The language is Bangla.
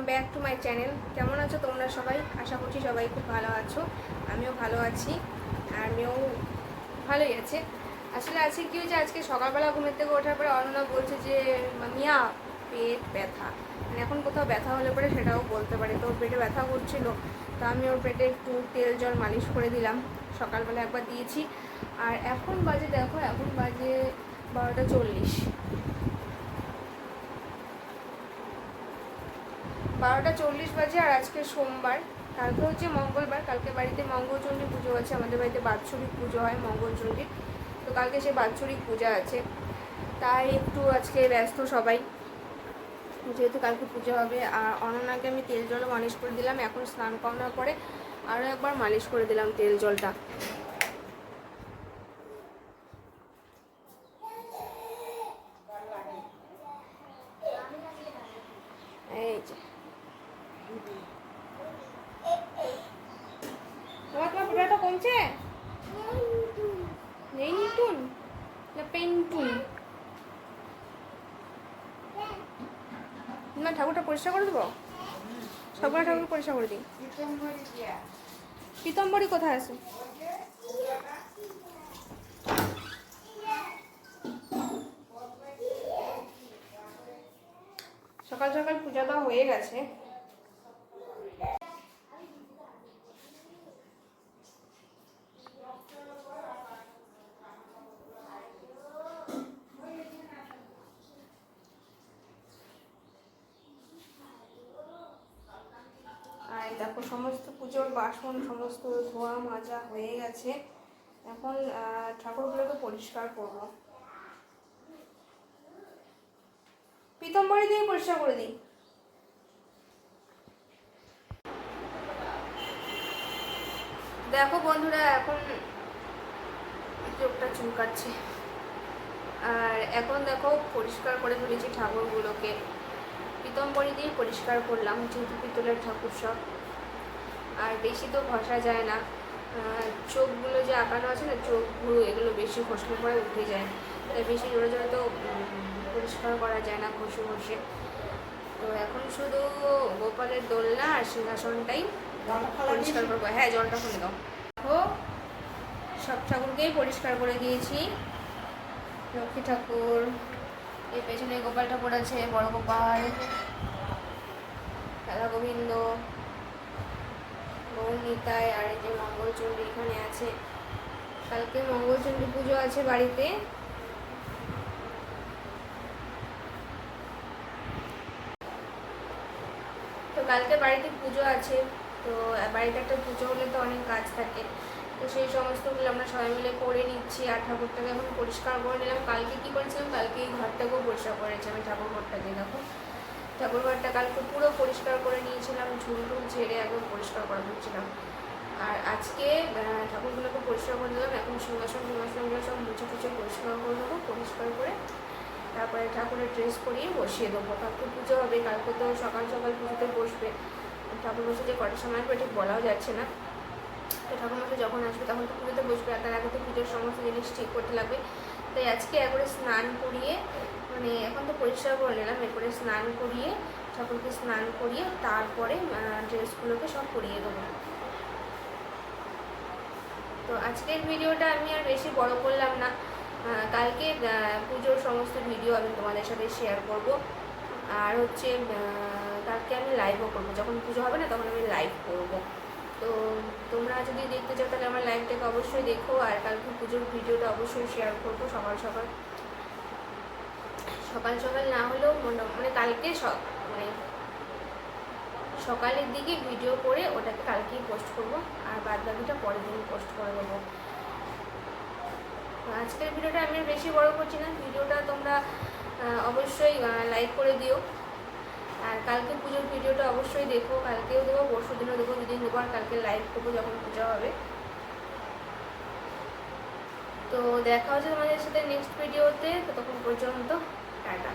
Back to my channel. কেমন আছো তোমরা সবাই? আশা করছি সবাই খুব ভালো আছো। আমিও ভালো আছি, আমিও ভালোই আছে। আসলে আজকে কী হয়েছে, আজকে সকালবেলা ঘুমের থেকে ওঠার পরে অনন্যা বলছে যে মিয়া পেট ব্যথা, মানে এখন কোথাও ব্যথা হলে পরে সেটাও বলতে পারে। তো ওর পেটে ব্যথা করছিল, তো আমি ওর পেটে একটু তেল জল মালিশ করে দিলাম। সকালবেলা একবার দিয়েছি, আর এখন বাজে দেখো, এখন বাজে 12:40। 12:40 বাজে। আর আজকে সোমবার, কালকে হচ্ছে মঙ্গলবার। কালকে বাড়িতে মঙ্গলচণ্ডী পুজো আছে, আমাদের বাড়িতে বাৎসরিক পুজো হয় মঙ্গলচণ্ডী। তো কালকে সে বাৎসরিক পূজা আছে, তাই একটু আজকে ব্যস্ত সবাই, যেহেতু কালকে পুজো হবে। আর অনন্যাকে আমি তেল জলও মালিশ করে দিলাম। এখন স্নান করানোর পরে আরও একবার মালিশ করে দিলাম তেল জলটা। এই যে তোমার পুজোটা কমছে, নেই নিটুন না পেন্টুন? না ঠাকুরটা পরিষ্কার করে দেবো, সবগুলো ঠাকুর পরিষ্কার করে দিই। পীতম্বরী কোথায় আছে? সকাল সকাল পূজা দেওয়া হয়ে গেছে। আর দেখো সমস্ত পুজোর বাসন সমস্ত ধোয়া মাজা হয়ে গেছে। এখন ঠাকুরগুলোকে পরিষ্কার করব। পীতম্বরী দিয়ে পরিষ্কার করে দিই। দেখো বন্ধুরা, এখন চোখটা চুলকাচ্ছে। আর এখন দেখো পরিষ্কার করে ফেলেছি ঠাকুরগুলোকে, পীতম্বরী দিয়ে পরিষ্কার করলাম, যেহেতু পিতলের ঠাকুর সব। আর বেশি তো ঘষা যায় না, চোখগুলো যে আঁকানো আছে না, চোখগুলো এগুলো বেশি ঘষলে পরে উঠে যায়, তাই বেশি জোরে জোরে তো পরিষ্কার করা যায় না ঘষে ঘষে। তো এখন শুধু গোপালের দোলনা আর সিংহাসনটাই পরিষ্কার করবো। হ্যাঁ, জলটা খুলে দাও। দেখো সব ঠাকুরকেই পরিষ্কার করে দিয়েছি। লক্ষ্মী ঠাকুর, এই পেছনে গোপাল ঠাকুর আছে, বড় গোপাল, রাধা গোবিন্দ, গৌরনিতাই, আর এই যে মঙ্গলচণ্ডী এখানে আছে। কালকে মঙ্গলচণ্ডী পুজো আছে বাড়িতে। তো কালকে বাড়িতে পুজো আছে, তো বাড়িতে একটা পুজো হলে তো অনেক কাজ থাকে, তো সেই সমস্তগুলো আমরা সবাই মিলে করে নিচ্ছি। আর ঠাকুরটাকে এখন পরিষ্কার করে নিলাম। কালকে কী করেছিলাম, কালকে এই ঘরটাকেও পরিষ্কার করেছি আমি। ঠাকুর ঘরটাকে দেখো, ঠাকুর ঘরটা কালকে পুরো পরিষ্কার করে নিয়েছিলাম, ঝুল টুল ঝেড়ে একদম পরিষ্কার করে দিচ্ছিলাম। আর আজকে ঠাকুরগুলোকে পরিষ্কার করে দিলাম। এখন সিংহাসনগুলো সব মুছে টুছে পরিষ্কার করে দেবো। পরিষ্কার করে তারপরে ঠাকুরের ড্রেস পরিয়ে বসিয়ে দেবো। কালকে পুজো হবে, কালকে তো সকাল সকাল পুজোতে বসবে। ঠাকুর বসে যে কটার সময় আসবে ঠিক বলাও যাচ্ছে না। তো ঠাকুরমশাই যখন আসবে তখন তো পুজোতে বসবে, আর তার আগে তো পুজোর সমস্ত জিনিস ঠিক করতে লাগবে। তাই আজকে একবারে স্নান করিয়ে, মানে এখন তো পরিষ্কার করে নিলাম, এরপরে স্নান করিয়ে ঠাকুরকে স্নান করিয়ে তারপরে ড্রেসগুলোকে সব পরিয়ে দেবো। তো আজকের ভিডিওটা আমি আর বেশি বড় করলাম না। কালকে পুজোর সমস্ত ভিডিও আমি তোমাদের সাথে শেয়ার করব। আর হচ্ছে কালকে আমি লাইভও করবো, যখন পুজো হবে না তখন আমি লাইভ করব। তো তোমরা যদি দেখতে চাও তাহলে আমার লাইভটাকে অবশ্যই দেখো। আর কালকে পুজোর ভিডিওটা অবশ্যই শেয়ার করবো সকাল সকাল। সকাল সকাল না হলেও মানে কালকে মানে সকালের দিকে ভিডিও করে ওটাকে কালকেই পোস্ট করব, আর বাদ বাকিটা পরের দিন পোস্ট করে দেবো। আজকের ভিডিওটা আমি বেশি বড় করছি না, ভিডিওটা তোমরা অবশ্যই লাইক করে দিও। আর কালকে পুজোর ভিডিওটা অবশ্যই দেখো, কালকেও দেবো, পরশু দিনও দেবো, দুদিন দেবো। আর কালকে লাইভ করবো যখন পুজো হবে। তো দেখা হচ্ছে তোমাদের সাথে নেক্সট ভিডিওতে, ততক্ষণ পর্যন্ত টাটা।